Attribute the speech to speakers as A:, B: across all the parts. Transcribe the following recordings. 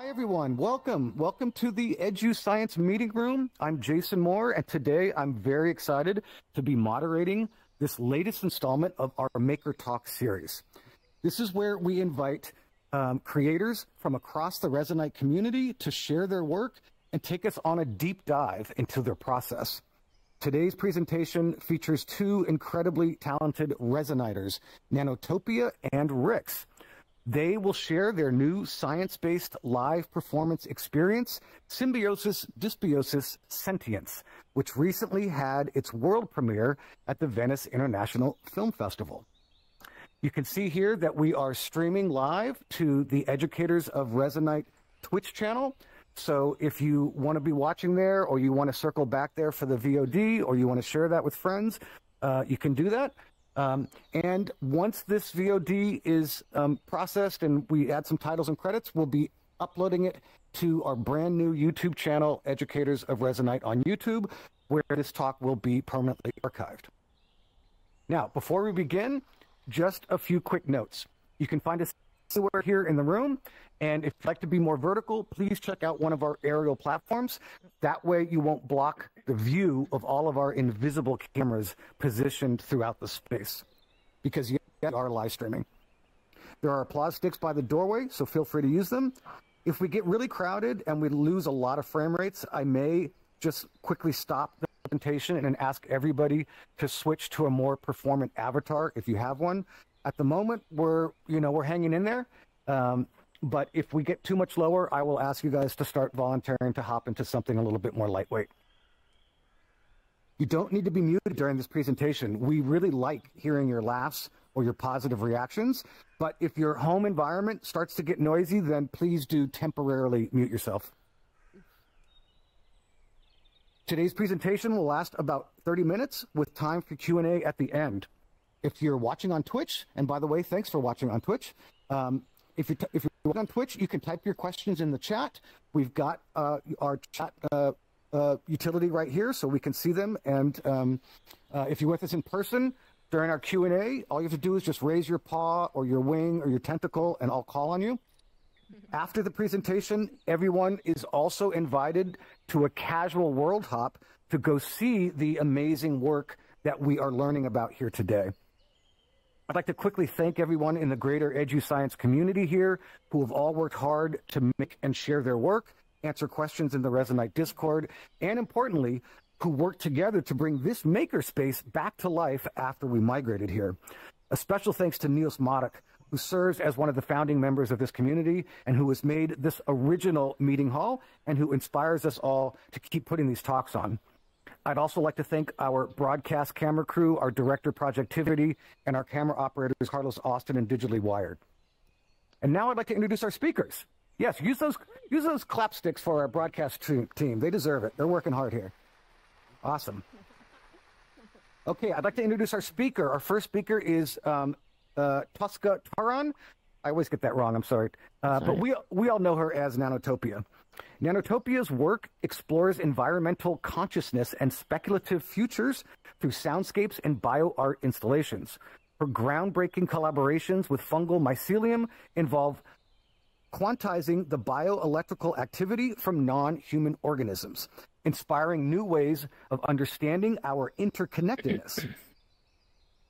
A: Everyone, welcome to the EduScience meeting room. I'm Jason Moore, and today I'm very excited to be moderating this latest installment of our Maker Talk series. This is where we invite creators from across the Resonite community to share their work and take us on a deep dive into their process. Today's presentation features two incredibly talented Resoniters, Nanotopia and Rixx. They will share their new science-based live performance experience, Symbiosis, Dysbiosis, Sentience, which recently had its world premiere at the Venice International Film Festival. You can see here that we are streaming live to the Educators of Resonite Twitch channel. So if you want to be watching there, or you want to circle back there for the VOD, or you want to share that with friends, you can do that. And once this VOD is processed and we add some titles and credits, we'll be uploading it to our brand new YouTube channel, Educators of Resonite on YouTube, where this talk will be permanently archived. Now, before we begin, just a few quick notes. You can find us anywhere here in the room, and if you'd like to be more vertical, please check out one of our aerial platforms. That way you won't block the view of all of our invisible cameras positioned throughout the space, because you are live streaming. There are applause sticks by the doorway, so feel free to use them. If we get really crowded and we lose a lot of frame rates, I may just quickly stop the presentation and ask everybody to switch to a more performant avatar if you have one. At the moment, we're hanging in there. But if we get too much lower, I will ask you guys to start volunteering to hop into something a little bit more lightweight. You don't need to be muted during this presentation. We really like hearing your laughs or your positive reactions. But if your home environment starts to get noisy, then please do temporarily mute yourself. Today's presentation will last about 30 minutes with time for Q&A at the end. If you're watching on Twitch, and by the way, thanks for watching on Twitch. If you're on Twitch, you can type your questions in the chat. We've got our chat utility right here, so we can see them. And if you're with us in person during our Q&A, all you have to do is just raise your paw or your wing or your tentacle, and I'll call on you. After the presentation, everyone is also invited to a casual world hop to go see the amazing work that we are learning about here today. I'd like to quickly thank everyone in the greater EduScience community here who have all worked hard to make and share their work, answer questions in the Resonite Discord, and importantly, who worked together to bring this makerspace back to life after we migrated here. A special thanks to Niels Maddock, who serves as one of the founding members of this community and who has made this original meeting hall and who inspires us all to keep putting these talks on. I'd also like to thank our broadcast camera crew, our director Projectivity, and our camera operators, Carlos Austin and Digitally Wired. And now I'd like to introduce our speakers. Yes, use those clapsticks for our broadcast team. They deserve it. They're working hard here. Awesome. Okay, I'd like to introduce our speaker. Our first speaker is Tosca Terán. I always get that wrong, I'm sorry. But we all know her as Nanotopia. Nanotopia's work explores environmental consciousness and speculative futures through soundscapes and bioart installations. Her groundbreaking collaborations with fungal mycelium involve quantizing the bioelectrical activity from non-human organisms, inspiring new ways of understanding our interconnectedness.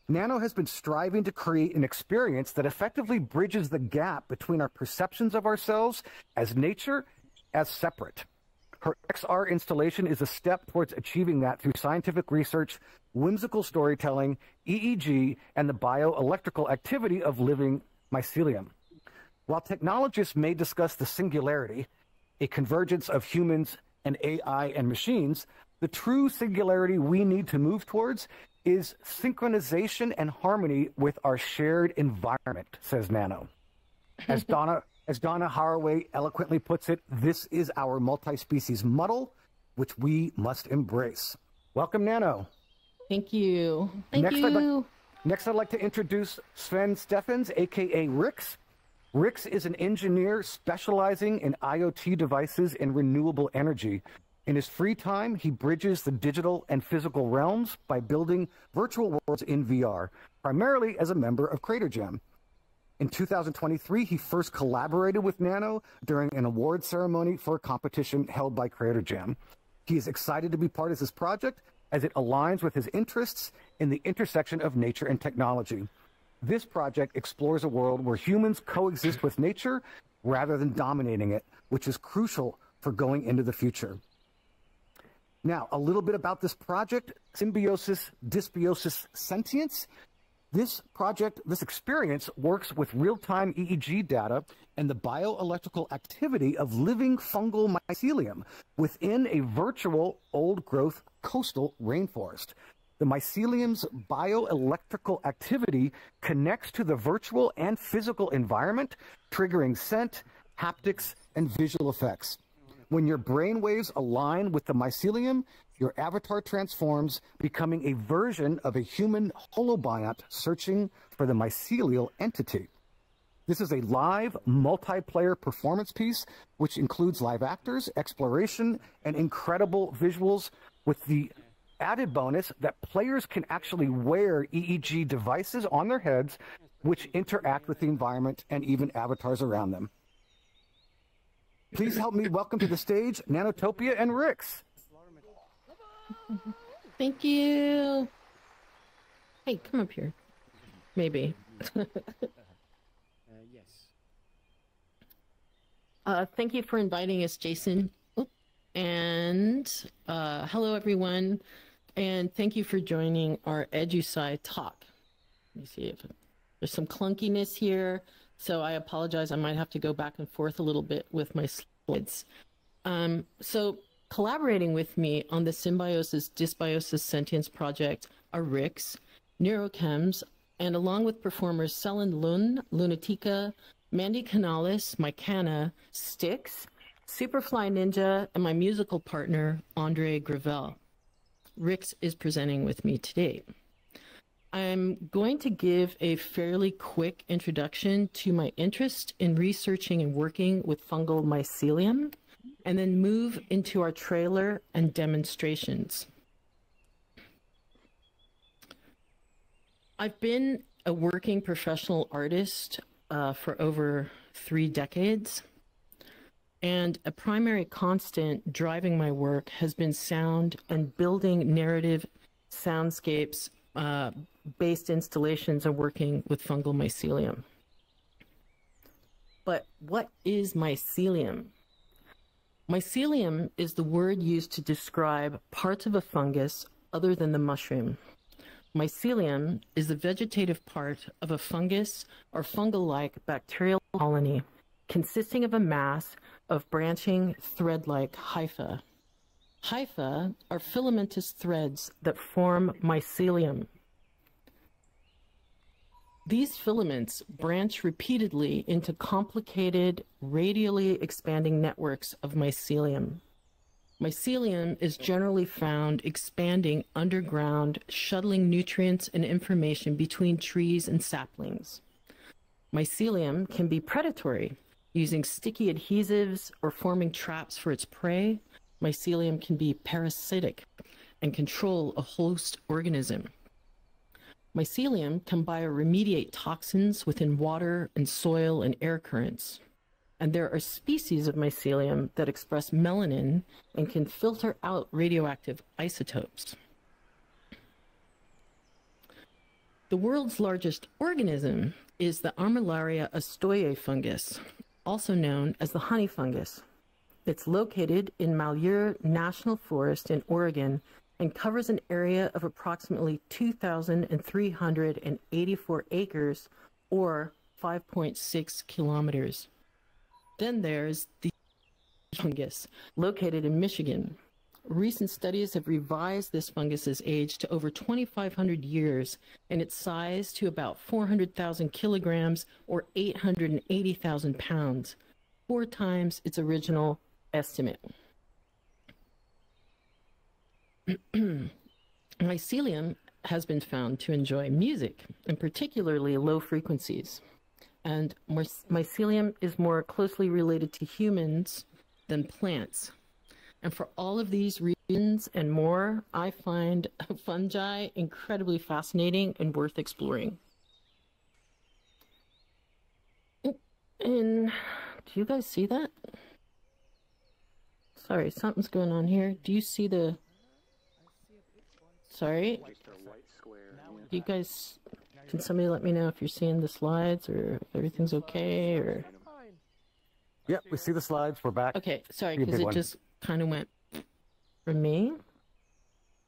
A: Nano has been striving to create an experience that effectively bridges the gap between our perceptions of ourselves as nature as separate. Her XR installation is a step towards achieving that through scientific research, whimsical storytelling, EEG, and the bioelectrical activity of living mycelium. While technologists may discuss the singularity, a convergence of humans and AI and machines, the true singularity we need to move towards is synchronization and harmony with our shared environment, says Nano. As Donna Haraway eloquently puts it, this is our multi-species muddle, which we must embrace. Welcome, Nano.
B: Thank you.
A: Next, I'd like to introduce Sven Steffens, a.k.a. Rixx. Rixx is an engineer specializing in IoT devices and renewable energy. In his free time, he bridges the digital and physical realms by building virtual worlds in VR, primarily as a member of Crater Jam. In 2023, he first collaborated with Nano during an award ceremony for a competition held by Creator Jam. He is excited to be part of this project as it aligns with his interests in the intersection of nature and technology. This project explores a world where humans coexist with nature rather than dominating it, which is crucial for going into the future. Now, a little bit about this project, Symbiosis, Dysbiosis, Sentience. This project, this experience works with real-time EEG data and the bioelectrical activity of living fungal mycelium within a virtual old-growth coastal rainforest. The mycelium's bioelectrical activity connects to the virtual and physical environment, triggering scent, haptics, and visual effects. When your brain waves align with the mycelium, your avatar transforms, becoming a version of a human holobiont searching for the mycelial entity. This is a live, multiplayer performance piece, which includes live actors, exploration, and incredible visuals, with the added bonus that players can actually wear EEG devices on their heads, which interact with the environment and even avatars around them. Please help me welcome to the stage Nanotopia and Rixx.
B: Thank you. Hey, come up here. Maybe.
C: Yes.
B: Thank you for inviting us, Jason. And hello, everyone. And thank you for joining our EduSci talk. Let me see if there's some clunkiness here. So I apologize. I might have to go back and forth a little bit with my slides. So collaborating with me on the Symbiosis, Dysbiosis, Sentience project are Rixx, Neurochems, and along with performers Selen Lun, Lunatica, Mandy Canales, Mycana, Styx, Superfly Ninja, and my musical partner, Andre Gravel. Rixx is presenting with me today. I'm going to give a fairly quick introduction to my interest in researching and working with fungal mycelium, and then move into our trailer and demonstrations. I've been a working professional artist for over 3 decades, and a primary constant driving my work has been sound and building narrative soundscapes based installations and working with fungal mycelium. But what is mycelium? Mycelium is the word used to describe parts of a fungus other than the mushroom. Mycelium is the vegetative part of a fungus or fungal-like bacterial colony consisting of a mass of branching thread-like hypha. Hypha are filamentous threads that form mycelium. These filaments branch repeatedly into complicated, radially expanding networks of mycelium. Mycelium is generally found expanding underground, shuttling nutrients and information between trees and saplings. Mycelium can be predatory, using sticky adhesives or forming traps for its prey. Mycelium can be parasitic and control a host organism. Mycelium can bioremediate toxins within water and soil and air currents. And there are species of mycelium that express melanin and can filter out radioactive isotopes. The world's largest organism is the Armillaria astoye fungus, also known as the honey fungus. It's located in Malheur National Forest in Oregon and covers an area of approximately 2,384 acres, or 5.6 kilometers. Then there's the fungus, located in Michigan. Recent studies have revised this fungus's age to over 2,500 years and its size to about 400,000 kilograms or 880,000 pounds, 4 times its original estimate. Mycelium has been found to enjoy music, and particularly low frequencies. And mycelium is more closely related to humans than plants. And for all of these reasons and more, I find fungi incredibly fascinating and worth exploring. in, do you guys see that? Sorry, something's going on here. Do you see the, sorry? Do you guys, can somebody let me know if you're seeing the slides or if everything's okay or?
A: Yep, we see the slides. We're back.
B: Okay, sorry, because it just kind of went for me.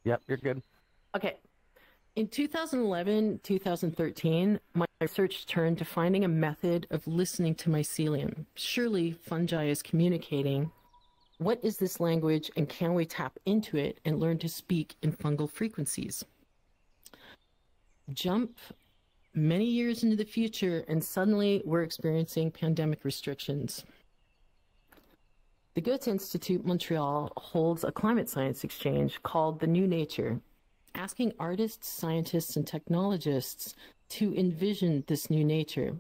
A: Yep, you're good.
B: Okay. In 2011, 2013, my research turned to finding a method of listening to mycelium. Surely fungi is communicating. What is this language, and can we tap into it and learn to speak in fungal frequencies? Jump many years into the future, and suddenly we're experiencing pandemic restrictions. The Goethe Institute Montreal holds a climate science exchange called The New Nature, asking artists, scientists, and technologists to envision this new nature.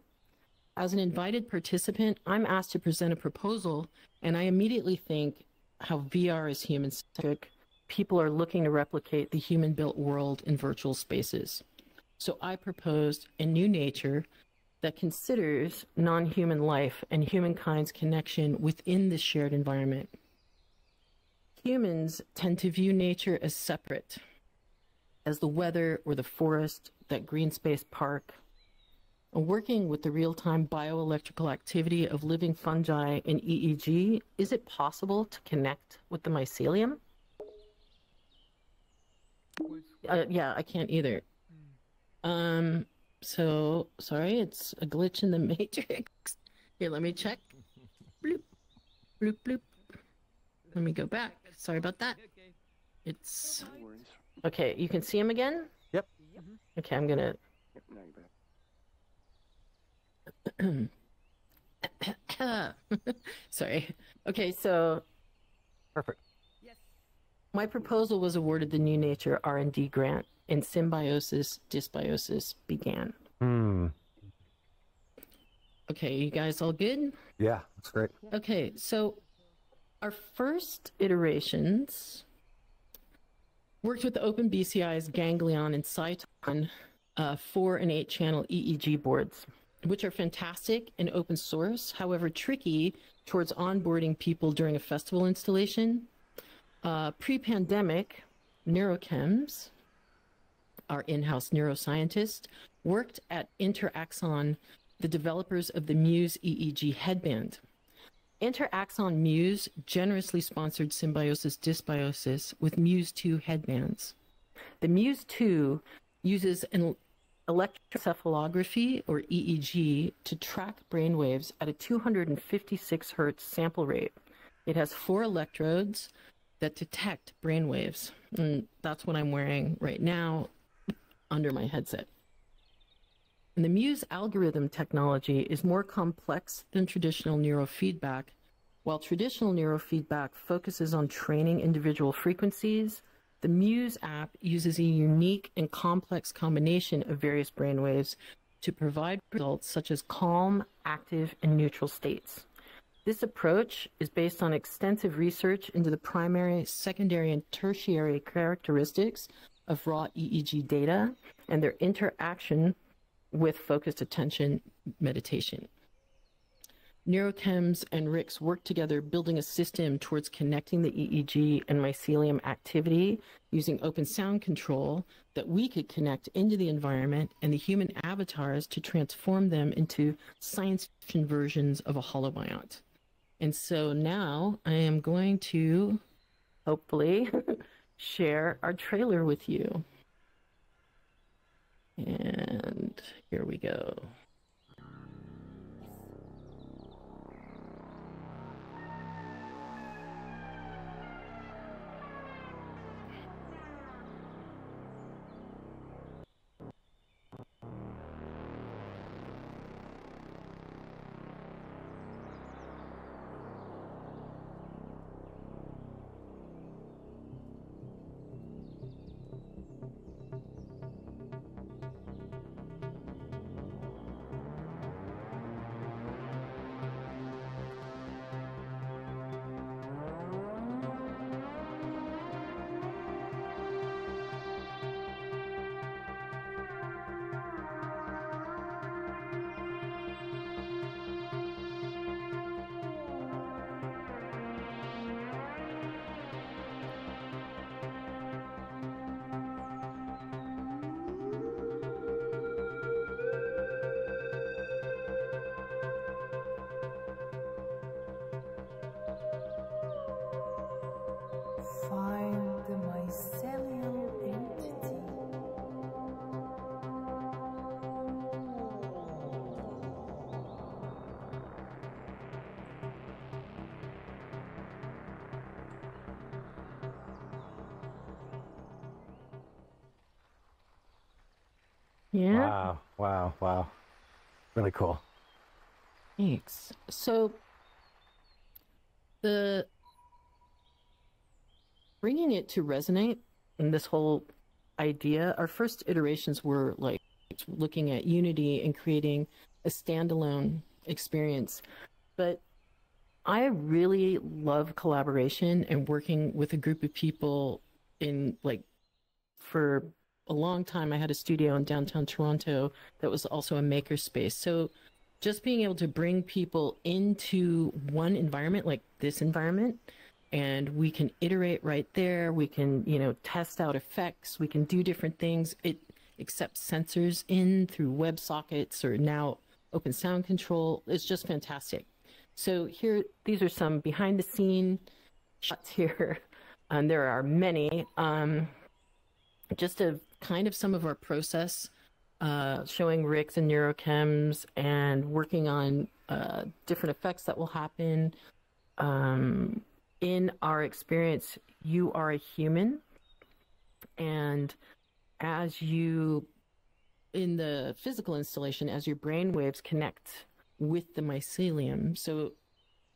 B: As an invited participant, I'm asked to present a proposal, and I immediately think how VR is human-centric. People are looking to replicate the human-built world in virtual spaces. So I proposed a new nature that considers non-human life and humankind's connection within this shared environment. Humans tend to view nature as separate, as the weather or the forest, that green space park. And working with the real-time bioelectrical activity of living fungi in EEG, is it possible to connect with the mycelium? Yeah, I can't either. So, sorry, it's a glitch in the matrix. Here, let me check. Bloop, bloop, bloop. Let me go back. Sorry about that. It's... Okay, you can see him again?
A: Yep.
B: Okay, I'm gonna... Sorry. Okay, so...
A: Perfect.
B: My proposal was awarded the New Nature R&D grant, and Symbiosis, Dysbiosis began. Okay, you guys all good?
A: Yeah, that's great.
B: Okay, so our first iterations worked with the OpenBCI's Ganglion and Cyton 4 and 8 channel EEG boards, which are fantastic and open source, however tricky towards onboarding people during a festival installation. Pre-pandemic, Neurochems, our in-house neuroscientist, worked at Interaxon, the developers of the Muse EEG headband. Interaxon Muse generously sponsored Symbiosis Dysbiosis with Muse 2 headbands. The Muse 2 uses an electroencephalography, or EEG, to track brainwaves at a 256 hertz sample rate. It has 4 electrodes that detect brainwaves, and that's what I'm wearing right now under my headset. And the Muse algorithm technology is more complex than traditional neurofeedback. While traditional neurofeedback focuses on training individual frequencies, the Muse app uses a unique and complex combination of various brainwaves to provide results such as calm, active, and neutral states. This approach is based on extensive research into the primary, secondary, and tertiary characteristics of raw EEG data and their interaction with focused attention meditation. Neurochems and Rixx worked together building a system towards connecting the EEG and mycelium activity using open sound control that we could connect into the environment and the human avatars to transform them into science fiction versions of a holobiont. And so now I am going to hopefully share our trailer with you. And here we go. Yeah.
A: Wow, wow, wow. Really cool.
B: Thanks. So the bringing it to Resonate and this whole idea, our first iterations were like looking at Unity and creating a standalone experience. But I really love collaboration and working with a group of people in like for a long time. I had a studio in downtown Toronto that was also a maker space. So just being able to bring people into one environment like this environment and we can iterate right there. We can, test out effects. We can do different things. It accepts sensors in through WebSockets or now Open Sound Control. It's just fantastic. So here, these are some behind the scene shots here. And there are many. Just a kind of some of our process, showing Rixx and neurochems and working on different effects that will happen. In our experience, you are a human, and as you, in the physical installation, as your brain waves connect with the mycelium, so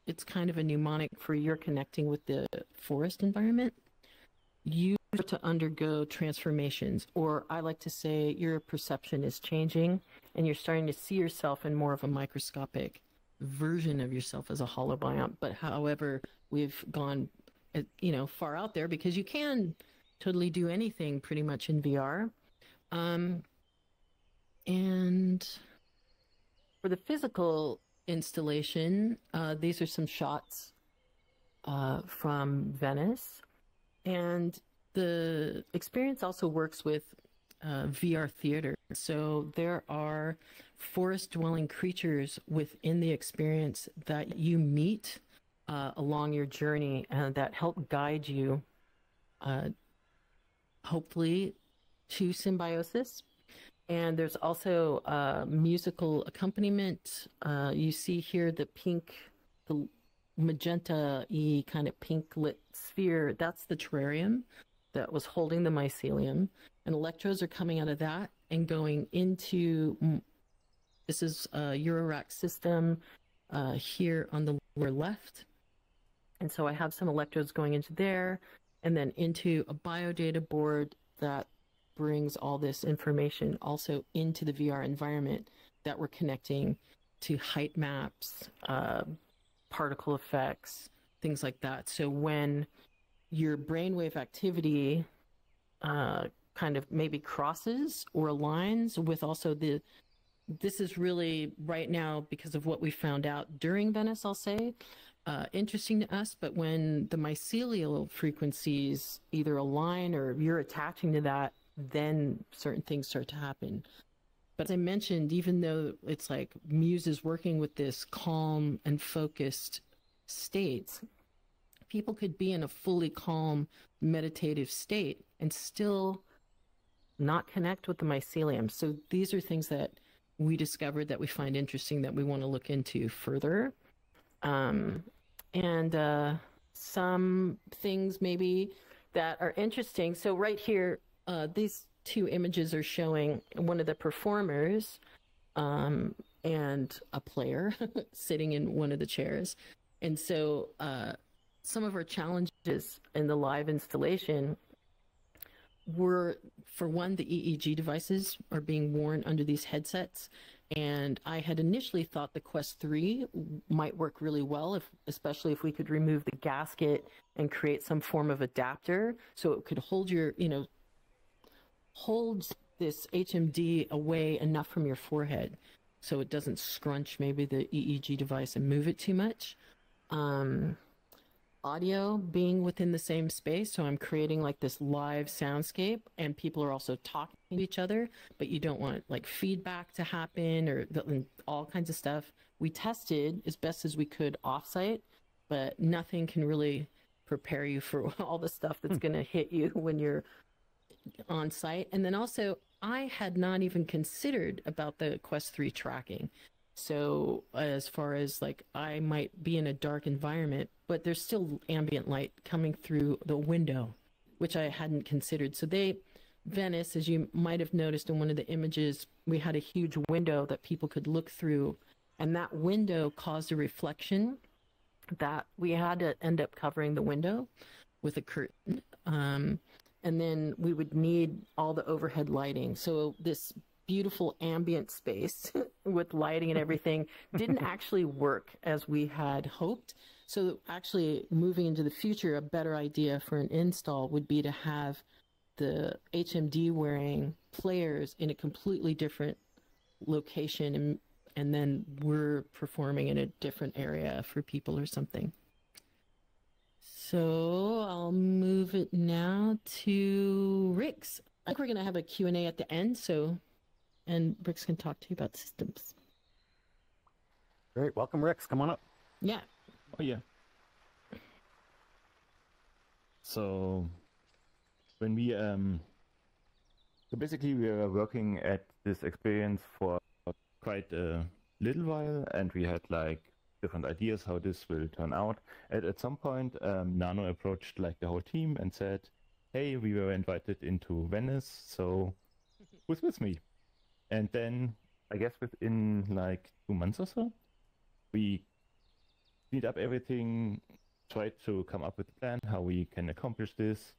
B: it's kind of a mnemonic for you're connecting with the forest environment, you start to undergo transformations, or I like to say your perception is changing, and you're starting to see yourself in more of a microscopic version of yourself as a holobiont. But however, we've gone, far out there because you can totally do anything pretty much in VR. And for the physical installation, these are some shots from Venice. And the experience also works with VR theater. So there are forest-dwelling creatures within the experience that you meet along your journey that help guide you, hopefully, to Symbiosis. And there's also musical accompaniment. You see here the pink, the magenta-y kind of pink lit sphere. That's the terrarium that was holding the mycelium. And electrodes are coming out of that and going into, this is a Eurorack system here on the lower left. And so I have some electrodes going into there and then into a biodata board that brings all this information also into the VR environment that we're connecting to height maps, particle effects, things like that. So when your brainwave activity kind of maybe crosses or aligns with also this is really right now because of what we found out during Venice, I'll say, interesting to us, but when the mycelial frequencies either align or you're attaching to that, then certain things start to happen. But as I mentioned, even though it's like Muse is working with this calm and focused states, people could be in a fully calm meditative state and still not connect with the mycelium. So these are things that we discovered that we find interesting that we want to look into further. And some things maybe that are interesting. So right here, these two images are showing one of the performers and a player sitting in one of the chairs. And so some of our challenges in the live installation were, for one, the EEG devices are being worn under these headsets. And I had initially thought the Quest 3 might work really well, especially if we could remove the gasket and create some form of adapter so it could hold your, holds this HMD away enough from your forehead so it doesn't scrunch maybe the EEG device and move it too much. Audio being within the same space, so I'm creating like this live soundscape and people are also talking to each other, but you don't want like feedback to happen or all kinds of stuff. We tested as best as we could offsite, but nothing can really prepare you for all the stuff that's going to hit you when you're on site. And then also, I had not even considered about the Quest 3 tracking. So as far as like I might be in a dark environment, but there's still ambient light coming through the window, which I hadn't considered. So they Venice, as you might have noticed in one of the images, we had a huge window that people could look through, and that window caused a reflection that we had to end up covering the window with a curtain. And then we would need all the overhead lighting. So this beautiful ambient space with lighting and everything didn't actually work as we had hoped. So actually moving into the future, a better idea for an install would be to have the HMD wearing players in a completely different location, and then we're performing in a different area for people or something. So I'll move it now to Rixx. I think we're going to have a Q&A at the end, and Rixx can talk to you about systems.
A: Great. Welcome, Rixx. Come on up.
B: Yeah.
C: Oh, yeah. So when we, so basically we were working at this experience for quite a little while, and we had like different ideas how this will turn out. At some point, Nano approached like the whole team and said, hey, we were invited into Venice, so who's with me? And then I guess within like 2 months or so, we cleaned up everything, tried to come up with a plan how we can accomplish this.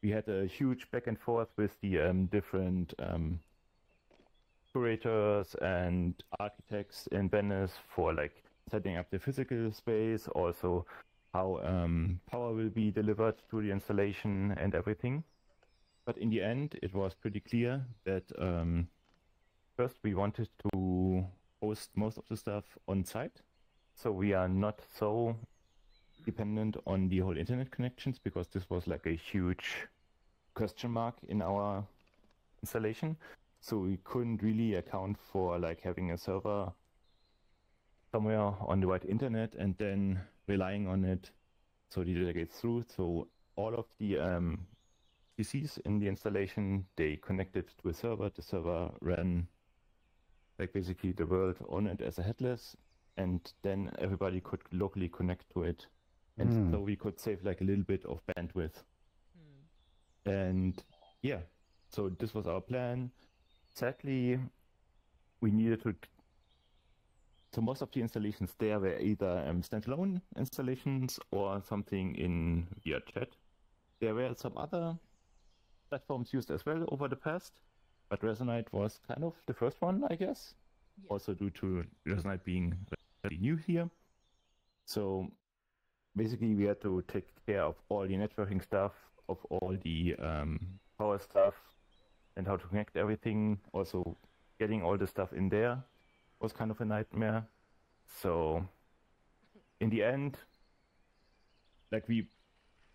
C: We had a huge back and forth with the different curators and architects in Venice for like setting up the physical space, also how power will be delivered to the installation and everything. But in the end, it was pretty clear that first we wanted to host most of the stuff on site, so we are not so dependent on the whole internet connections, because this was like a huge question mark in our installation. So we couldn't really account for like having a server somewhere on the right internet and then relying on it so the data gets through. So all of the PCs in the installation, they connected to a server. The server ran like basically the world on it as a headless, and then everybody could locally connect to it. And so we could save like a little bit of bandwidth. And yeah, so this was our plan. Sadly, we needed to. So most of the installations there were either standalone installations or something in via chat. There were some other platforms used as well over the past, but Resonite was kind of the first one, I guess. Yeah. Also due to Resonite being very new here. So basically we had to take care of all the networking stuff, of all the power stuff, and how to connect everything. Also getting all the stuff in there was kind of a nightmare. So in the end, like we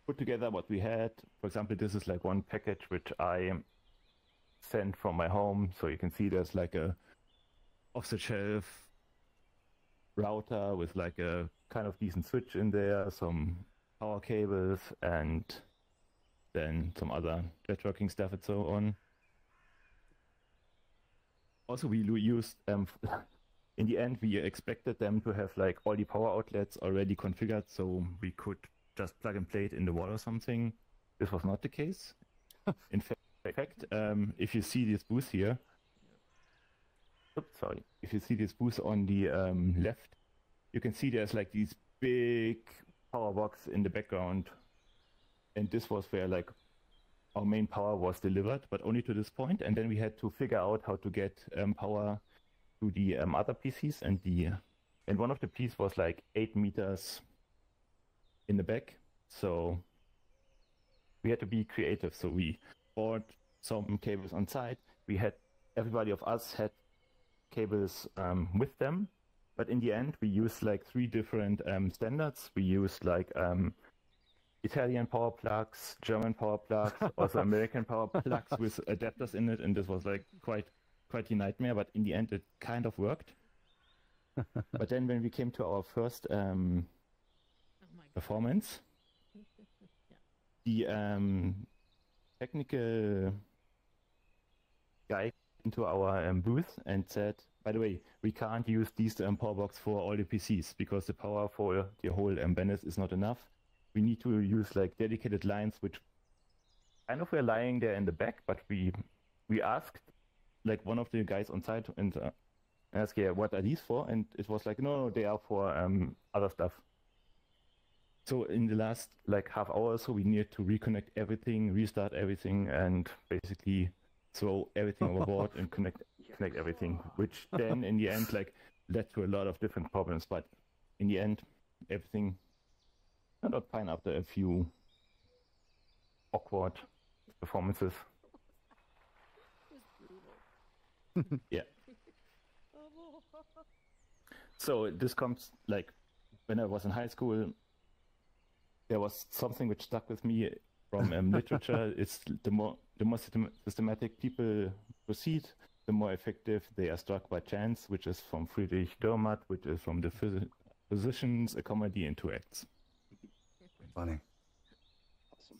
C: put together what we had. For example, this is like one package which I sent from my home. So you can see there's like a off-the-shelf router with like a kind of decent switch in there, some power cables, and then some other networking stuff and so on. Also, we used, in the end, we expected them to have like all the power outlets already configured, so we could just plug and play it in the wall or something. This was not the case. In fact, if you see this booth here, if you see this booth on the left, you can see there's like these big power box in the background, and this was where like our main power was delivered, but only to this point. And then we had to figure out how to get power to the other PCs, and one of the PCs was like 8 meters in the back. So we had to be creative. So we bought some cables on site. Everybody of us had cables with them, but in the end we used like 3 different standards. We used like Italian power plugs, German power plugs, also American power plugs with adapters in it, and this was like quite a nightmare, but in the end it kind of worked. But then when we came to our first performance, the technical guy into our booth and said, by the way, we can't use these power box for all the PCs because the power for the whole Venice is not enough. We need to use like dedicated lines which kind of were lying there in the back, but we asked like one of the guys on site and asked, yeah, what are these for? And it was like, no, they are for other stuff. So in the last like half hour or so, we needed to reconnect everything, restart everything, and basically throw everything overboard and connect everything, which then in the end like led to a lot of different problems. But in the end, everything turned out fine after a few awkward performances. Yeah. So this comes like when I was in high school, there was something which stuck with me from literature. It's the more systematic people proceed, the more effective they are struck by chance, which is from Friedrich Dürrenmatt, which is from the Physicians, a Comedy in Two Acts.
A: Funny.
C: Awesome.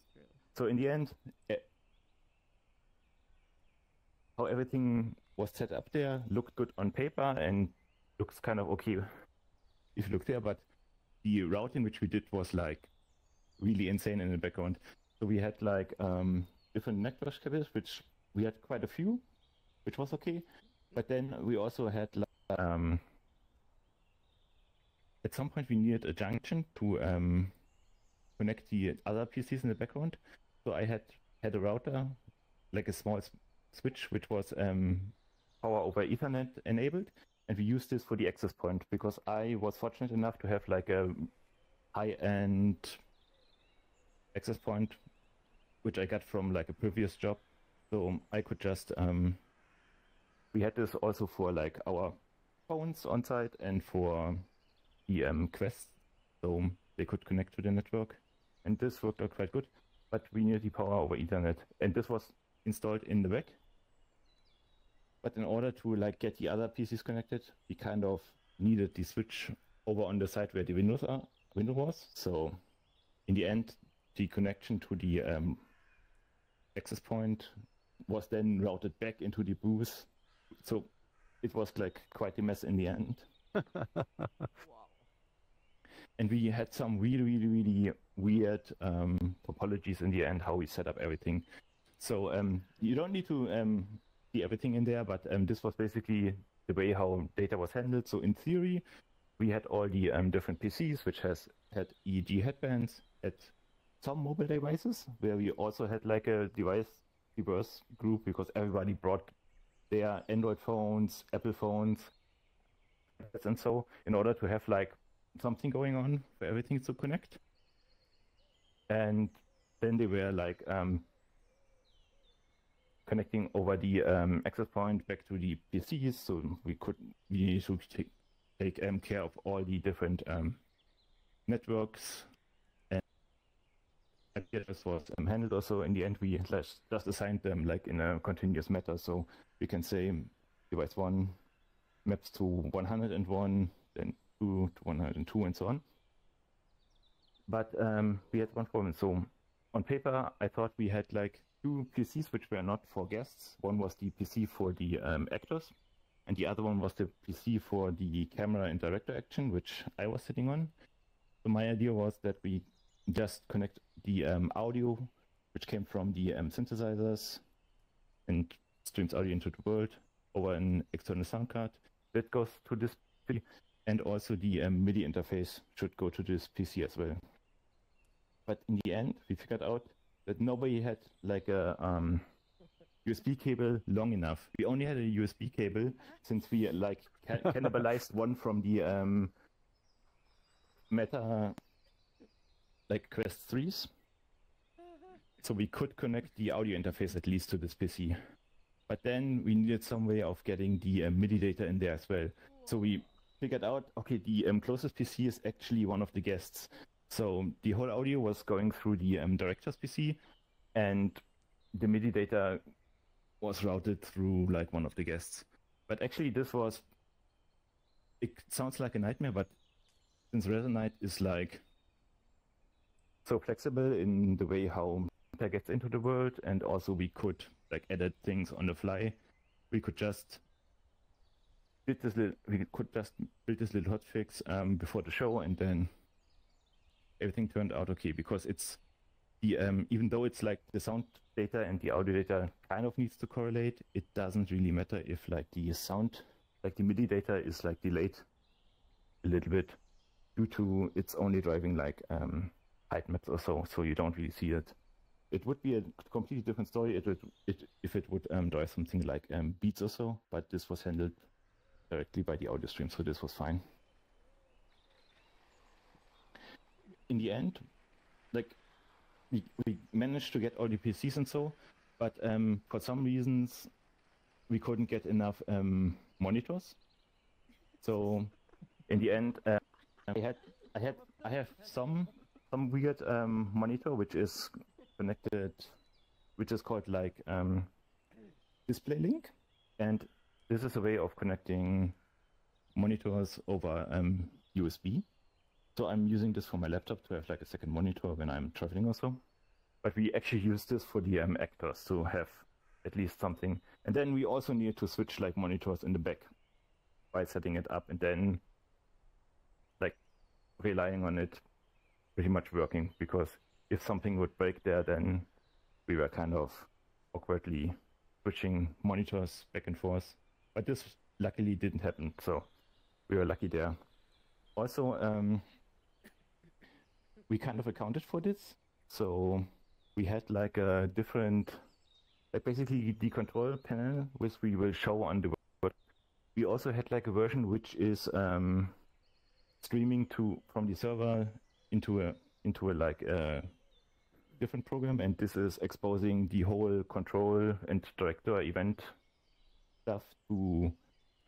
C: So in the end, how everything was set up there looked good on paper and looks kind of okay if you look there, but the routing which we did was like really insane in the background. So we had like different network cables, which we had quite a few, which was okay. But then we also had like, at some point we needed a junction to connect the other PCs in the background. So I had a router, like a small switch, which was power over Ethernet enabled. And we used this for the access point because I was fortunate enough to have like a high-end access point, which I got from like a previous job. So I could just, we had this also for like our phones on site and for the Quest, so they could connect to the network. And this worked out quite good, but we needed the power over Ethernet. And this was installed in the back. But in order to like get the other PCs connected, we kind of needed the switch over on the side where the window was. So in the end, the connection to the access point was then routed back into the booth. So it was like quite a mess in the end.
B: Wow.
C: And we had some really weird topologies in the end, how we set up everything. So you don't need to see everything in there, but this was basically the way how data was handled. So in theory, we had all the different PCs, which had EEG headbands, had some mobile devices, where we also had like a device diverse group because everybody brought their Android phones, Apple phones, and so in order to have like something going on for everything to connect. And then they were like connecting over the access point back to the PCs, so we need to take care of all the different networks. And this was handled also. In the end, we just assigned them like in a continuous matter, so we can say device 1 maps to 101, then 2 to 102, and so on. But we had one problem. So on paper, I thought we had like 2 PCs which were not for guests. One was the PC for the actors, and the other one was the PC for the camera and director action, which I was sitting on. So my idea was that we just connect the audio, which came from the synthesizers and streams audio into the world over an external sound card. That goes to this PC, and also the MIDI interface should go to this PC as well. But in the end, we figured out that nobody had like a USB cable long enough. We only had a USB cable since we like cannibalized one from the Meta like Quest 3s. So we could connect the audio interface at least to this PC. But then we needed some way of getting the MIDI data in there as well. So we figured out, okay, the closest PC is actually one of the guests. So the whole audio was going through the director's PC, and the MIDI data was routed through like one of the guests. But actually it sounds like a nightmare, but since Resonite is like so flexible in the way how data gets into the world, and also we could like edit things on the fly, we could just build this little hotfix before the show, and then everything turned out okay, because it's even though it's like the sound data and the audio data kind of needs to correlate, it doesn't really matter if like the sound, like the MIDI data is like delayed a little bit due to it's only driving like height maps or so, so you don't really see it. It would be a completely different story if it would drive something like beats or so, but this was handled directly by the audio stream, so this was fine. In the end, like we managed to get all the PCs and so, but for some reasons we couldn't get enough monitors. So in the end, I have some weird monitor which is connected, which is called like display link, and this is a way of connecting monitors over USB. So I'm using this for my laptop to have like a second monitor when I'm traveling or so. But we actually use this for the actors to have at least something. And then we also need to switch like monitors in the back by setting it up and then like relying on it pretty much working, because if something would break there, then we were kind of awkwardly switching monitors back and forth. But this luckily didn't happen, so we were lucky there. Also, we kind of accounted for this. So we had like a different, like basically the control panel, which we will show on the web. We also had like a version which is streaming from the server into a like a different program, and this is exposing the whole control and director event stuff to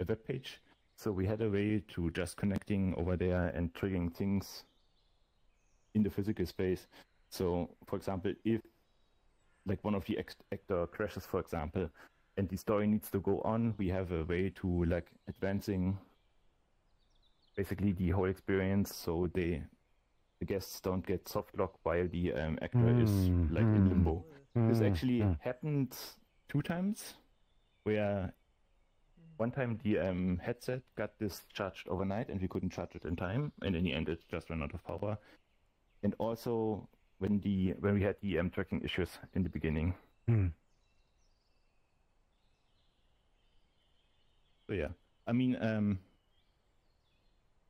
C: a web page. So we had a way to just connecting over there and triggering things in the physical space. So, for example, if like one of the actor crashes, for example, and the story needs to go on, we have a way to like advancing basically the whole experience, so the guests don't get soft locked while the actor is like in limbo. This actually happened 2 times, where one time the headset got discharged overnight and we couldn't charge it in time, and in the end it just ran out of power. And also when we had the tracking issues in the beginning. So yeah, I mean,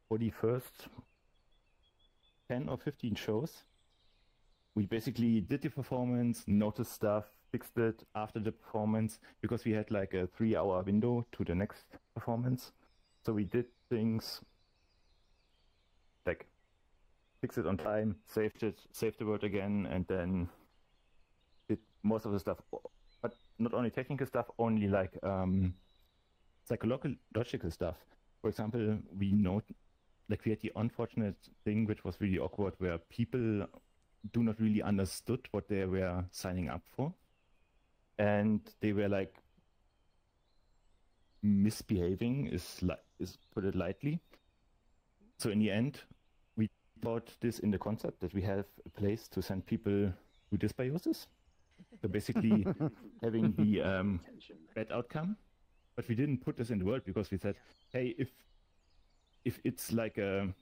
C: for the first 10 or 15 shows, we basically did the performance, noticed stuff, fixed it after the performance, because we had like a 3-hour window to the next performance. So we did things like fix it on time, saved the word again, and then did most of the stuff. But not only technical stuff, only like psychological stuff. For example, we had the unfortunate thing, which was really awkward, where people do not really understood what they were signing up for, and they were like misbehaving, is put it lightly. So in the end, we thought this in the concept that we have a place to send people to Dysbiosis. So basically having the bad outcome. But we didn't put this in the world because we said, hey, if it's like a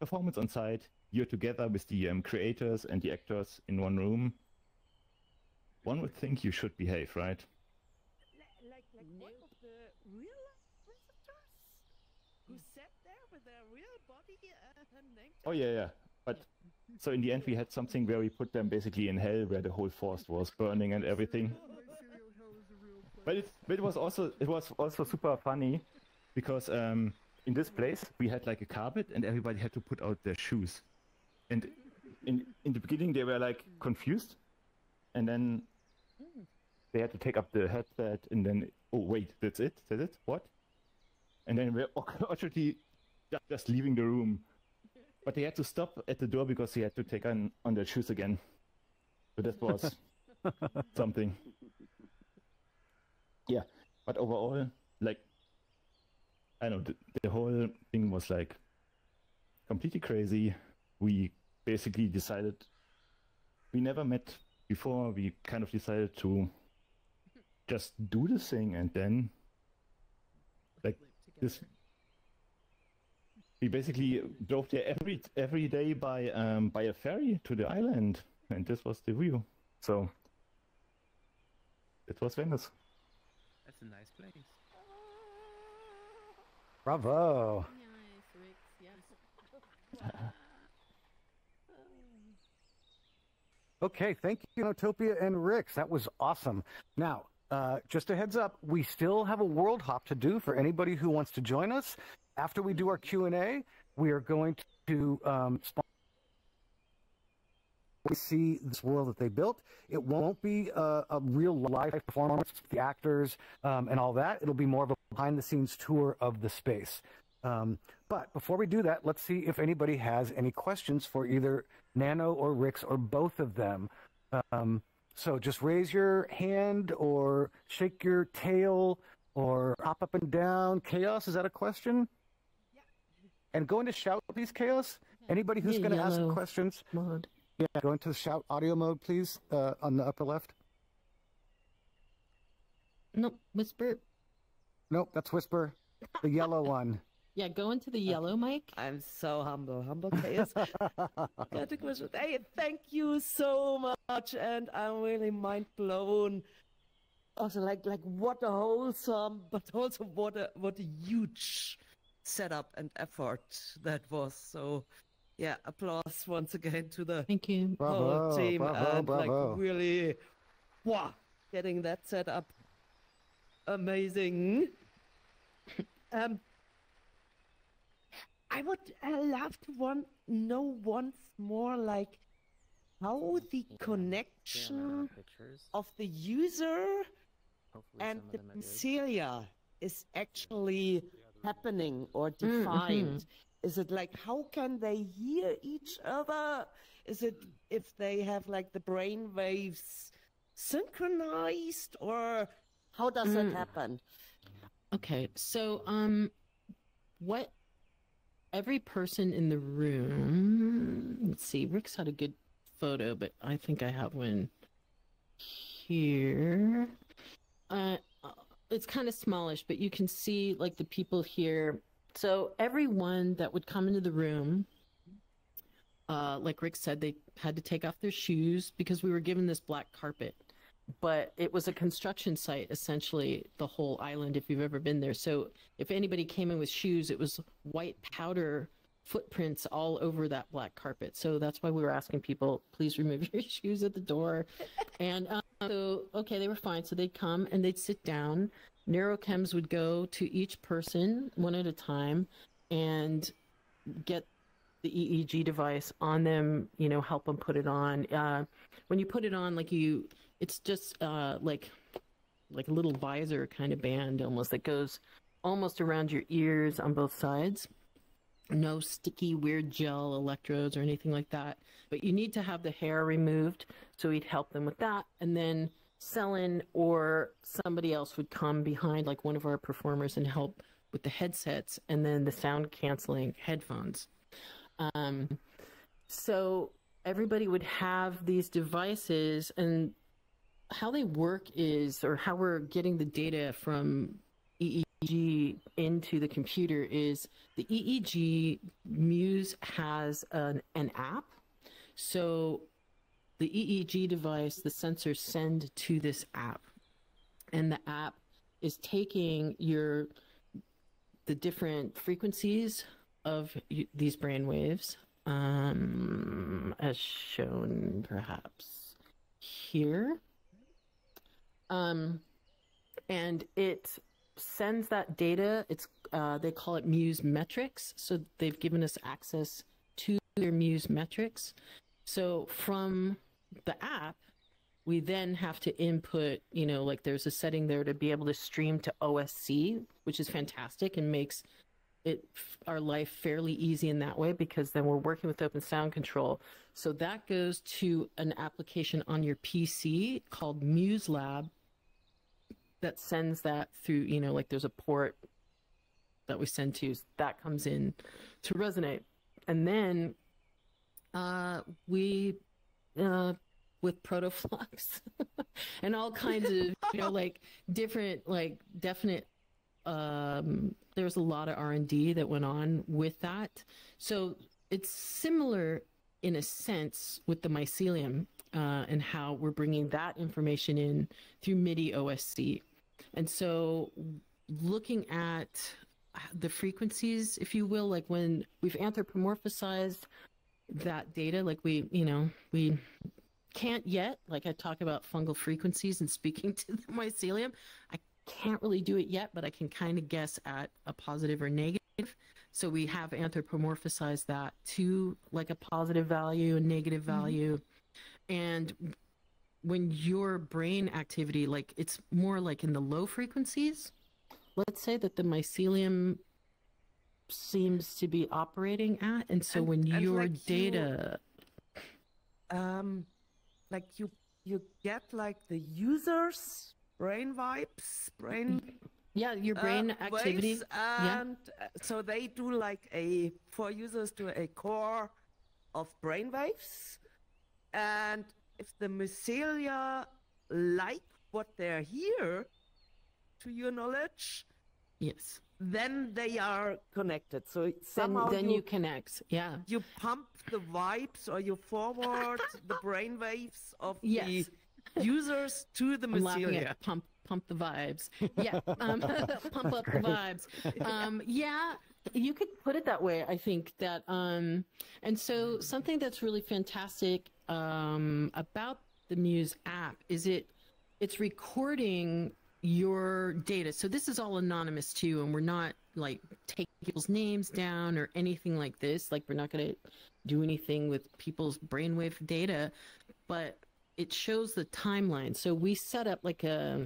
C: performance on site, you're together with the creators and the actors in one room, one would think you should behave, right?
D: Like one of the real visitors who sat there with their real body named.
C: Oh yeah. But so in the end, we had something where we put them basically in hell, where the whole forest was burning and everything. But it was also super funny, because in this place we had like a carpet and everybody had to put out their shoes. And in the beginning they were like confused, and then they had to take up the headset, and then, oh wait, that's it? What? And then we're actually just leaving the room. But they had to stop at the door because they had to take on their shoes again. So that was something. Yeah, but overall, like, I don't know, the whole thing was like completely crazy. We basically decided, we never met before, we kind of decided to just do this thing, and then like this, we basically drove there every day by a ferry to the island. And this was the view. So it was Venice.
E: That's a nice place.
A: Bravo.
B: Nice, Rixx. Yes.
A: Okay, thank you, Nanotopia and Rixx. That was awesome. Now, just a heads up, we still have a world hop to do for anybody who wants to join us. After we do our Q&A, we are going to see this world that they built. It won't be a real live performance with the actors and all that. It'll be more of a behind-the-scenes tour of the space. But before we do that, let's see if anybody has any questions for either Nano or Rixx or both of them. So just raise your hand or shake your tail or hop up and down. Chaos, is that a question?
D: Yeah.
A: And go into shout, please, Chaos. Anybody who's going to ask
B: Yellow
A: questions,
B: mode.
A: yeah, go into the shout audio mode, please, on the upper left.
B: Nope, whisper.
A: Nope, that's Whisper, the yellow one.
B: Yeah, go into the yellow mic.
D: I'm so humble. Humble chaos. Got a question. Hey, thank you so much, and I'm really mind blown. Also, like what a wholesome, but also what a huge setup and effort that was. So, yeah, applause once again to the
B: Thank you.
A: Bravo,
D: whole team
A: bravo,
D: and
A: bravo.
D: like really, wow, getting that set up, amazing. I would love to know once more, like, how the connection
E: Pictures.
D: of the user
E: Hopefully
D: and
E: some
D: the
E: of them are good.
D: Celia is actually happening or defined. Is it like, how can they hear each other? Is it if they have like the brain waves synchronized, or how does that happen?
B: Okay, so what every person in the room, let's see, Rick's had a good photo, but I think I have one here. It's kind of smallish, but you can see like the people here. So everyone that would come into the room, like Rick said, they had to take off their shoes because we were given this black carpet. But it was a construction site, essentially, the whole island, if you've ever been there. So if anybody came in with shoes, it was white powder footprints all over that black carpet. So that's why we were asking people, please remove your shoes at the door. And so, okay, they were fine. So they'd come and they'd sit down. Neurochems would go to each person one at a time and get the EEG device on them, you know, help them put it on. When you put it on, it's just like a little visor kind of band almost that goes almost around your ears on both sides. No sticky weird gel electrodes or anything like that. But you need to have the hair removed, so we'd help them with that. And then Selin or somebody else would come behind, like one of our performers, and help with the headsets and then the sound canceling headphones. So everybody would have these devices, and how they work is, or how we're getting the data from EEG into the computer is, the EEG Muse has an app. So the EEG device, the sensors send to this app, and the app is taking the different frequencies of these brain waves, as shown perhaps here. And it sends that data. It's they call it Muse metrics. So they've given us access to their Muse metrics. So from the app, we then have to input, like there's a setting there to be able to stream to OSC, which is fantastic and makes our life fairly easy in that way, because then we're working with open sound control. So that goes to an application on your PC called Muse Lab that sends that through, like there's a port that we send to, that comes in to Resonite. And then we, with Protoflux and all kinds of, like different, like definite, there was a lot of R&D that went on with that. So it's similar in a sense, with the mycelium and how we're bringing that information in through MIDI OSC. And so looking at the frequencies, if you will, like when we've anthropomorphized that data, like we can't yet, like I talk about fungal frequencies and speaking to the mycelium, I can't really do it yet, but I can kind of guess at a positive or negative. So we have anthropomorphized that to like a positive value and negative value. And when your brain activity, like it's more like in the low frequencies, let's say that the mycelium seems to be operating at. And so when your
D: like
B: data...
D: like you get like the user's brain vibes,
B: Yeah, your brain activity.
D: waves, and so they do like for users do a core of brain waves, and if the mycelia like what they're here, to your knowledge,
B: Yes.
D: then they are connected. So somehow
B: Then you connect. Yeah.
D: you pump the vibes or you forward the brain waves of
B: Yes.
D: the users to the
B: I'm laughing
D: mycelia.
B: at pump the vibes. Yeah, pump up the vibes. Yeah, you could put it that way. I think that, and so something that's really fantastic about the Muse app is it's recording your data. So this is all anonymous too, and we're not like taking people's names down or anything like this. Like we're not going to do anything with people's brainwave data, but it shows the timeline. So we set up like a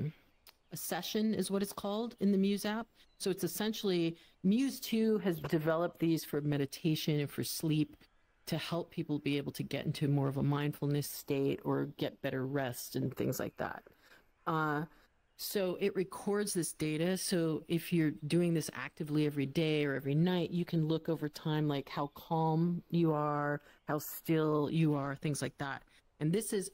B: session is what it's called in the Muse app. So it's essentially Muse 2 has developed these for meditation and for sleep to help people be able to get into more of a mindfulness state or get better rest and things like that. So it records this data. So if you're doing this actively every day or every night, you can look over time, like how calm you are, how still you are, things like that. And this is,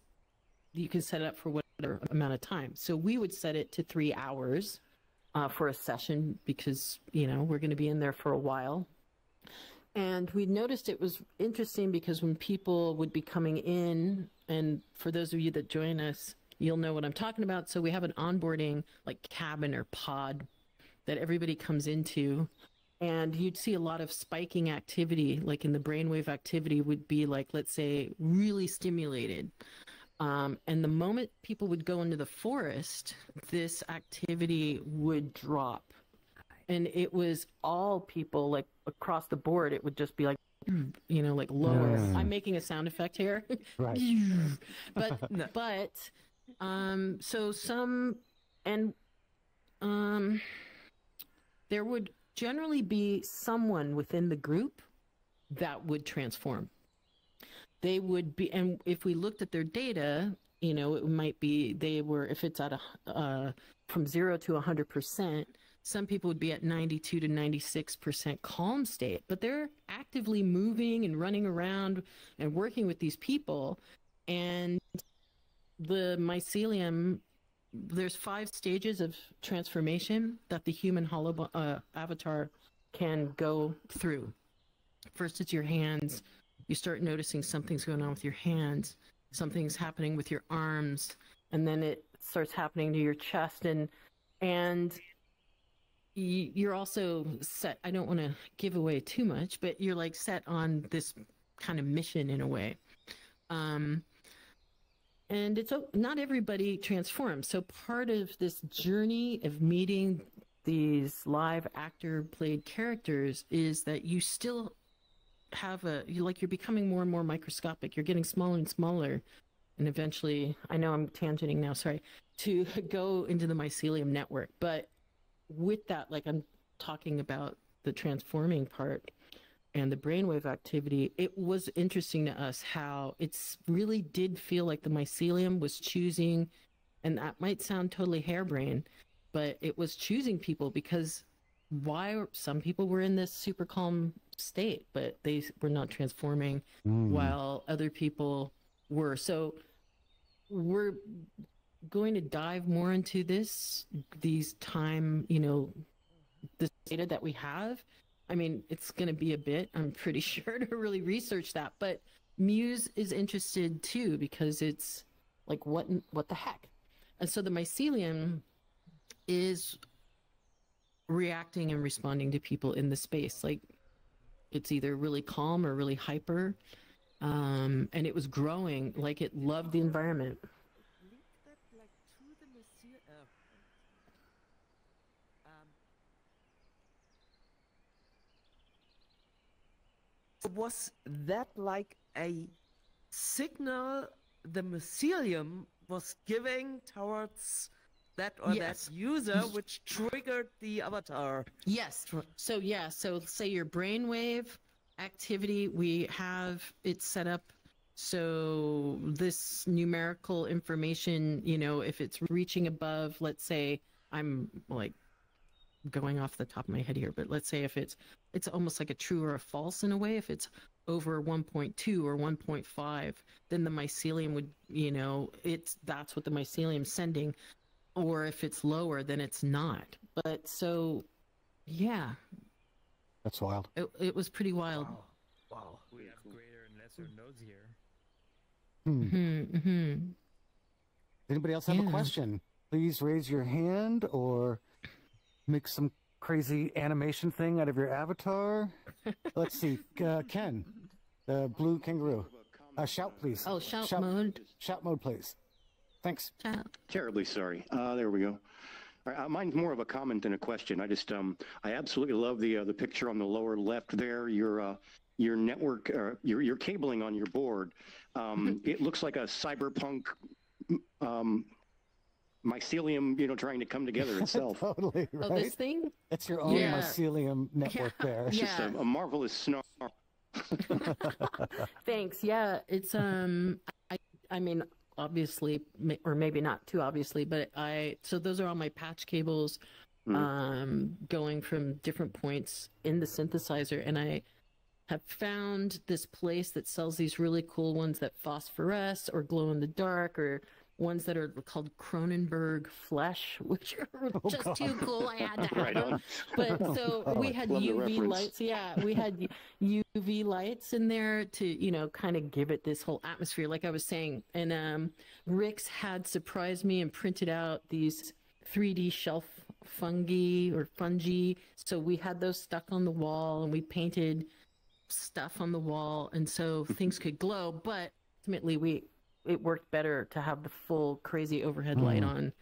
B: you can set it up for whatever amount of time. So we would set it to 3 hours for a session because, you know, we're going to be in there for a while. And we noticed it was interesting because when people would be coming in, and for those of you that join us, you'll know what I'm talking about. So we have an onboarding like cabin or pod that everybody comes into, and you'd see a lot of spiking activity, like in the brainwave activity would be like, let's say, really stimulated. And the moment people would go into the forest, this activity would drop. And it was all people, like across the board, it would just be like, you know, like lower. I'm making a sound effect here.
A: Right.
B: but so some, and there would generally be someone within the group that would transform. They would be, and if we looked at their data, you know, it might be they were, if it's at from 0 to 100%, some people would be at 92 to 96% calm state, but they're actively moving and running around and working with these people. And the mycelium, there's 5 stages of transformation that the human hollow avatar can go through. First, it's your hands. You start noticing something's going on with your hands, something's happening with your arms, and then it starts happening to your chest, and you're also set. I don't want to give away too much, but you're like set on this kind of mission in a way. And it's not everybody transforms. So part of this journey of meeting these live actor played characters is that you still have you're becoming more and more microscopic. You're getting smaller and smaller. And eventually, I know I'm tangenting now, sorry, to go into the mycelium network. But with that, like I'm talking about the transforming part and the brainwave activity, it was interesting to us how it's really did feel like the mycelium was choosing, and that might sound totally harebrained, but it was choosing people because some people were in this super calm state, but they were not transforming while other people were. So we're going to dive more into these time, you know, the data that we have. I mean, it's going to be a bit, I'm pretty sure, to really research that, but Muse is interested too because it's like what the heck, and so the mycelium is reacting and responding to people in the space. Like it's either really calm or really hyper, and it was growing like it loved the environment.
D: Link that like to the mycelium. Was that like a signal the mycelium was giving towards that or
B: Yes.
D: that user, which triggered the avatar?
B: Yes. So yeah. So say your brainwave activity, we have it set up so this numerical information, you know, if it's reaching above, let's say I'm like going off the top of my head here, but let's say if it's almost like a true or a false in a way. If it's over 1.2 or 1.5, then the mycelium would, you know, that's what the mycelium's sending. Or if it's lower, then it's not. But so, yeah,
A: That's wild.
B: it was pretty wild.
D: Wow.
E: We have greater and lesser nodes here.
B: Mm-hmm.
A: Anybody else have a
B: Yeah.
A: question? Please raise your hand or make some crazy animation thing out of your avatar. Let's see. Ken, the blue kangaroo. Shout, please.
B: Oh, shout mode.
A: Shout mode, please. Thanks.
B: Shout.
F: Terribly sorry. There we go. All right, mine's more of a comment than a question. I just, I absolutely love the picture on the lower left there. Your network, your cabling on your board. It looks like a cyberpunk mycelium, you know, trying to come together itself.
A: Totally, right?
B: Oh, this thing?
A: It's your own
B: Yeah.
A: mycelium network there.
F: It's just a marvelous snarl.
B: Thanks. Yeah, it's I mean, obviously, or maybe not too obviously, but so those are all my patch cables, going from different points in the synthesizer, and I have found this place that sells these really cool ones that phosphoresce or glow in the dark, or ones that are called Cronenberg flesh, which are just too cool. I had to have
F: Right
B: them.
F: on.
B: But so we had
F: love the
B: UV
F: reference.
B: lights. Yeah, we had UV lights in there to, you know, kind of give it this whole atmosphere, like I was saying. And Rixx had surprised me and printed out these 3D shelf fungi. So we had those stuck on the wall, and we painted stuff on the wall, and so things could glow. But ultimately, it worked better to have the full crazy overhead light on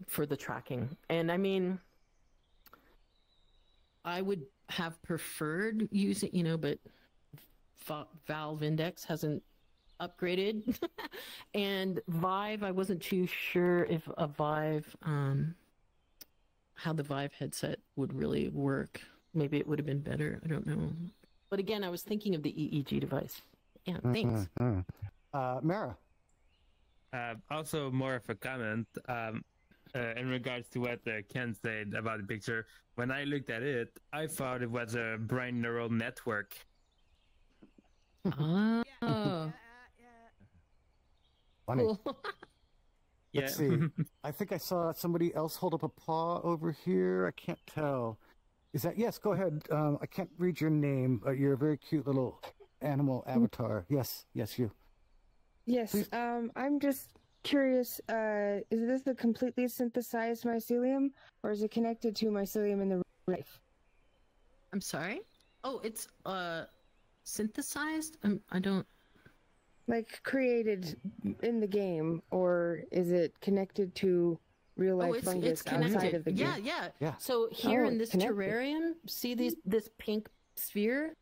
B: for the tracking. And I mean, I would have preferred using, you know, but Valve Index hasn't upgraded. And Vive, I wasn't too sure if a Vive, how the Vive headset would really work. Maybe it would have been better. I don't know. But again, I was thinking of the EEG device. Yeah, thanks.
A: Mara.
E: Also, more of a comment in regards to what Ken said about the picture. When I looked at it, I thought it was a brain neural network.
B: Oh,
A: Funny.
B: cool.
A: Let's see. I think I saw somebody else hold up a paw over here. I can't tell. Is that? Yes, go ahead. I can't read your name, but you're a very cute little animal avatar. Yes, you.
G: Yes,
A: Please.
G: I'm just curious, is this a completely synthesized mycelium, or is it connected to mycelium in the real life?
B: I'm sorry? Oh, it's synthesized? I don't...
G: Like, created in the game, or is it connected to real-life fungus outside of the game?
B: Yeah. So here
G: Oh,
B: in
G: it's
B: this
G: connected.
B: terrarium, see this pink sphere?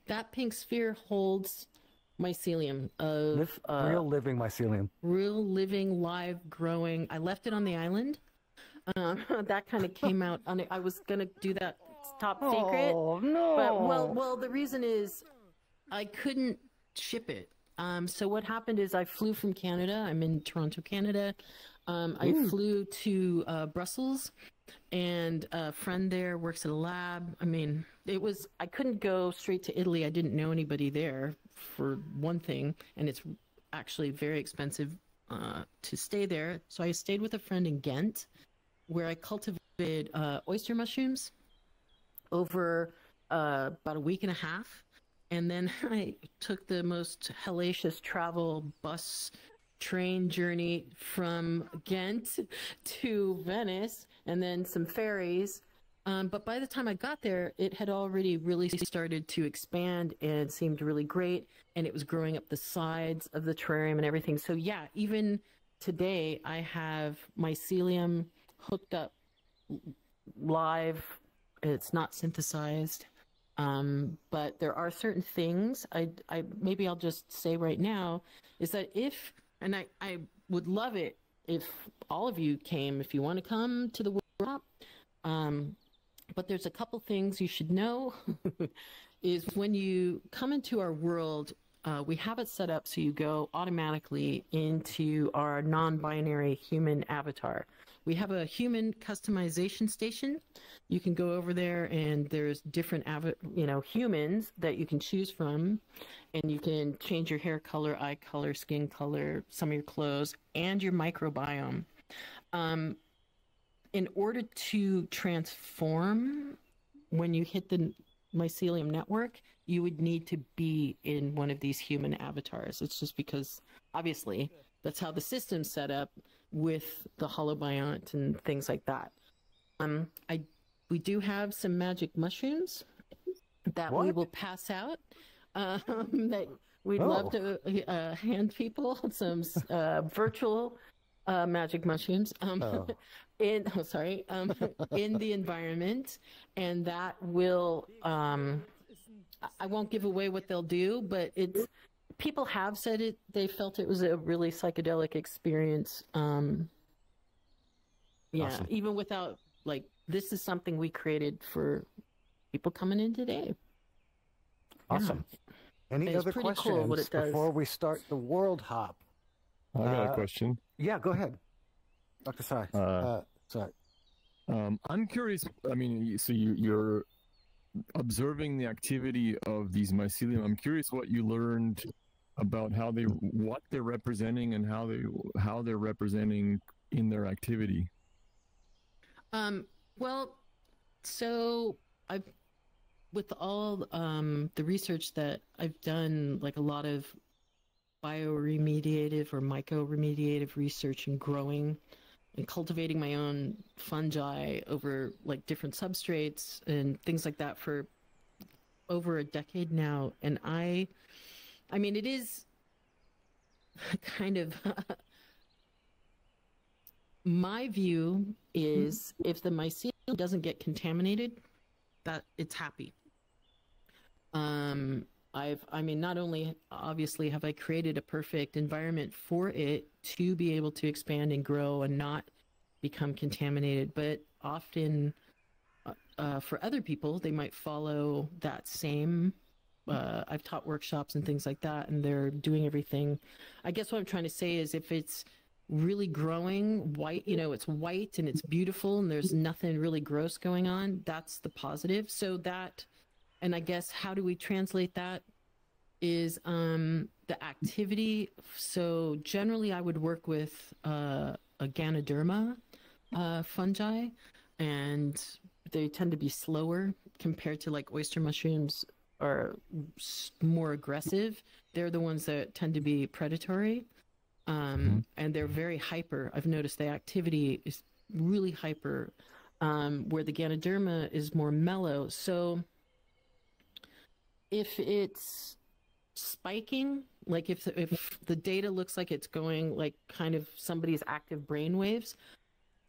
B: That pink sphere holds mycelium of
A: Real living mycelium.
B: real living, live, growing. I left it on the island. That kind of came out. I was going to do that top secret.
A: Oh no!
B: But well, the reason is I couldn't ship it. So what happened is I flew from Canada. I'm in Toronto, Canada. I flew to Brussels, and a friend there works at a lab. I mean, I couldn't go straight to Italy. I didn't know anybody there, for one thing, and it's actually very expensive to stay there. So I stayed with a friend in Ghent, where I cultivated oyster mushrooms over about a week and a half. And then I took the most hellacious travel bus train journey from Ghent to Venice, and then some ferries. But by the time I got there, it had already really started to expand and seemed really great. And it was growing up the sides of the terrarium and everything. So yeah, even today I have mycelium hooked up live. It's not synthesized. But there are certain things maybe I'll just say right now is that and I would love it if all of you came, if you want to come to the workshop. But there's a couple things you should know is when you come into our world, we have it set up so you go automatically into our non-binary human avatar. We have a human customization station. You can go over there and there's different humans that you can choose from, and you can change your hair color, eye color, skin color, some of your clothes, and your microbiome. In order to transform, when you hit the mycelium network, you would need to be in one of these human avatars. It's just because, obviously, that's how the system's set up with the holobiont and things like that. We do have some magic mushrooms that we will pass out. That we'd love to hand people some virtual magic mushrooms. In the environment, and that will I won't give away what they'll do, but people have said they felt it was a really psychedelic experience. Awesome. Even without, like, this is something we created for people coming in today.
A: Awesome. Any other questions before we start the world hop?
H: I got a question.
A: Yeah, go ahead. Dr. Sai. Sorry.
H: I'm curious. I mean, so you're observing the activity of these mycelium. I'm curious what you learned about what they're representing and how they're representing in their activity.
B: Well, so with all the research that I've done, like a lot of bioremediative or mycoremediative research and growing and cultivating my own fungi over like different substrates and things like that for over a decade now. And I mean, it is kind of my view is if the mycelium doesn't get contaminated, that it's happy. I mean, not only obviously have I created a perfect environment for it to be able to expand and grow and not become contaminated, but often for other people, they might follow that same. I've taught workshops and things like that, and they're doing everything. I guess what I'm trying to say is if it's really growing white, it's white and it's beautiful and there's nothing really gross going on, that's the positive. So that, and I guess how do we translate that is the activity. So generally I would work with a Ganoderma fungi, and they tend to be slower compared to like oyster mushrooms are more aggressive. They're the ones that tend to be predatory. And they're very hyper. I've noticed the activity is really hyper, where the Ganoderma is more mellow. So if it's spiking, like if the data looks like it's going like kind of somebody's active brain waves,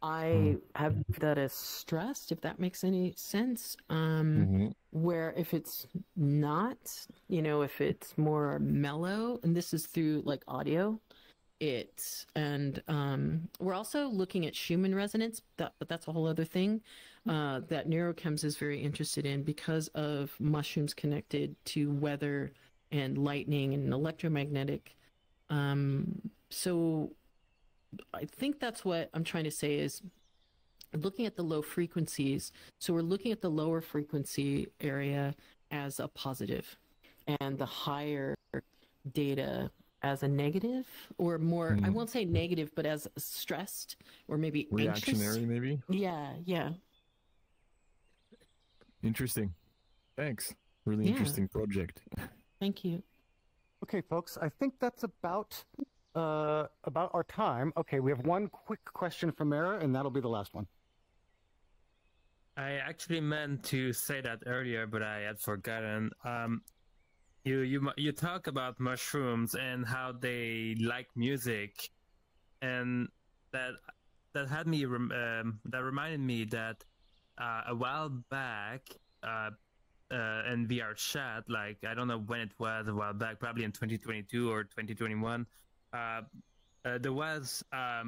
B: I have that as stressed, if that makes any sense. Where if it's not, if it's more mellow, and this is through like audio, we're also looking at Schumann resonance, but that's a whole other thing that neurochems is very interested in because of mushrooms connected to weather and lightning and electromagnetic. So I think that's what I'm trying to say is looking at the low frequencies. So we're looking at the lower frequency area as a positive and the higher data as a negative, or more, I won't say negative, but as stressed or maybe
H: reactionary,
B: anxious.
H: Maybe.
B: Yeah.
H: Interesting. Thanks. Really interesting project.
B: Thank you.
A: Okay, folks, I think that's about our time. Okay, we have one quick question from Mara, and that'll be the last one.
E: I actually meant to say that earlier, but I had forgotten. You talk about mushrooms and how they like music, and that had me that reminded me that a while back in VR chat, like I don't know when it was, a while back, probably in 2022 or 2021, there was a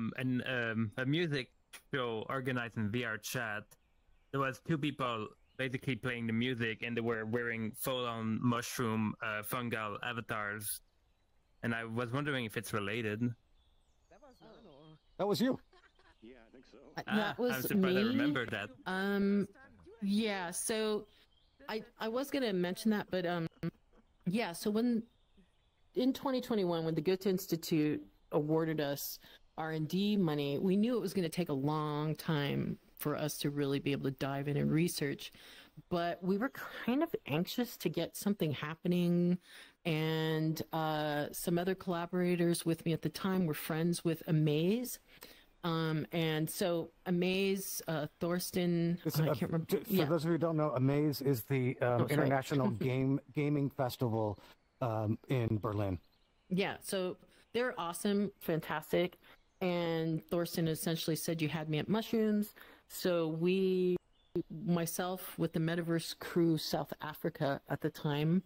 E: music show organized in VR chat. There was two people basically playing the music, and they were wearing full-on mushroom fungal avatars. And I was wondering if it's related.
A: That was you.
F: Yeah, I think so.
B: That was
E: I'm surprised
B: me.
E: I remembered that.
B: Yeah. So I was gonna mention that, but yeah. So when in 2021, when the Goethe Institute awarded us R&D money, we knew it was going to take a long time for us to really be able to dive in and research, but we were kind of anxious to get something happening. And some other collaborators with me at the time were friends with Amaze. And so Amaze, Thorsten, I can't remember.
A: For those of you who don't know, Amaze is the international gaming festival in Berlin.
B: Yeah, so they're awesome, fantastic. And Thorsten essentially said, you had me at mushrooms. So myself with the Metaverse crew South Africa at the time,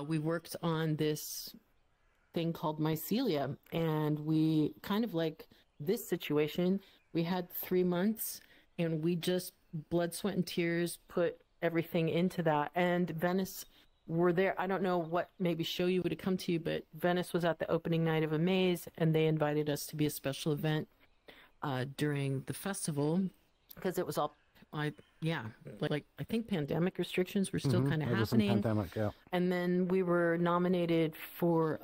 B: we worked on this thing called mycelia. And we kind of like this situation, we had 3 months and we just blood, sweat, and tears put everything into that. And Venice were there. I don't know what maybe show you would have come to you, but Venice was at the opening night of Amaze, and they invited us to be a special event during the festival because it was all, like I think pandemic restrictions were still kind of happening.
A: Pandemic, yeah.
B: And then we were nominated for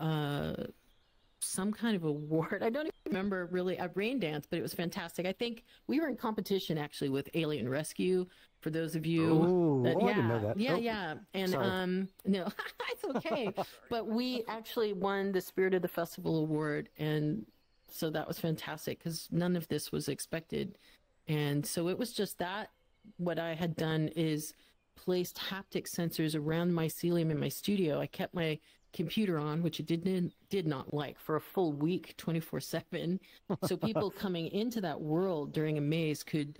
B: some kind of award. I don't even remember really a rain dance, but it was fantastic. I think we were in competition actually with Alien Rescue. For those of you
A: I didn't know that.
B: Yeah. And no, it's okay. But we actually won the Spirit of the Festival award, and so that was fantastic because none of this was expected. And so it was just that. What I had done is placed haptic sensors around mycelium in my studio. I kept my computer on, which it did not like, for a full week, 24/7. So people coming into that world during a maze could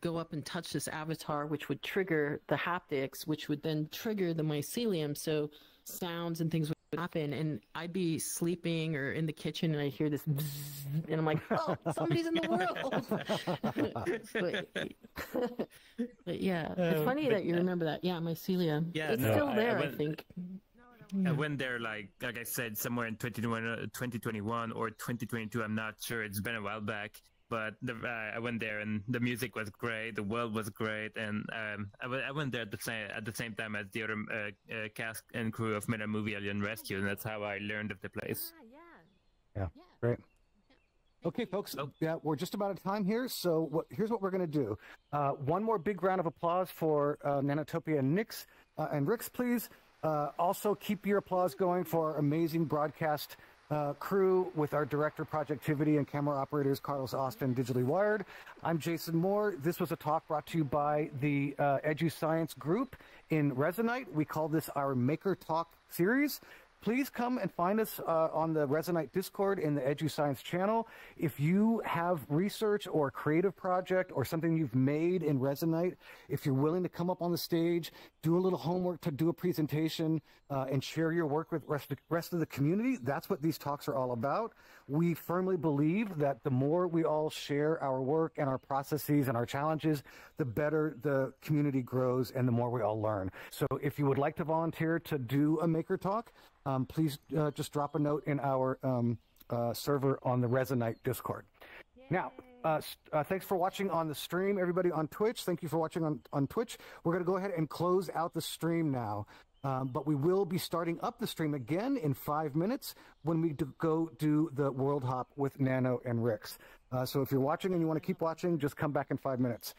B: go up and touch this avatar, which would trigger the haptics, which would then trigger the mycelium. So sounds and things would happen, and I'd be sleeping or in the kitchen, and I'd hear this bzzz, and I'm like, oh, somebody's in the world. but yeah, it's funny that you remember that. Yeah, mycelia.
E: Yeah,
B: it's still there, I think.
E: I went there, like I said, somewhere in 2021 or 2022. I'm not sure. It's been a while back. But I went there, and the music was great. The world was great, and I went there at the same time as the other cast and crew of Meta Movie Alien Rescue, and that's how I learned of the place.
A: Yeah, great. Okay, folks, yeah, we're just about out of time here, so here's what we're going to do. One more big round of applause for Nanotopia and Rixx, please. Also, keep your applause going for our amazing broadcast crew with our director, Projectivity, and camera operators, Carlos Austin, Digitally Wired. I'm Jason Moore. This was a talk brought to you by the EduScience group in Resonite. We call this our Maker Talk series. Please come and find us on the Resonite Discord in the EduScience channel. If you have research or a creative project or something you've made in Resonite, if you're willing to come up on the stage, do a little homework to do a presentation, and share your work with the rest of the community, that's what these talks are all about. We firmly believe that the more we all share our work and our processes and our challenges, the better the community grows and the more we all learn. So if you would like to volunteer to do a Maker Talk, please just drop a note in our server on the Resonite Discord. Yay. Now, thanks for watching on the stream, everybody on Twitch. Thank you for watching on Twitch. We're going to go ahead and close out the stream now. But we will be starting up the stream again in 5 minutes when we go do the World Hop with Nano and Rixx. So if you're watching and you want to keep watching, just come back in 5 minutes.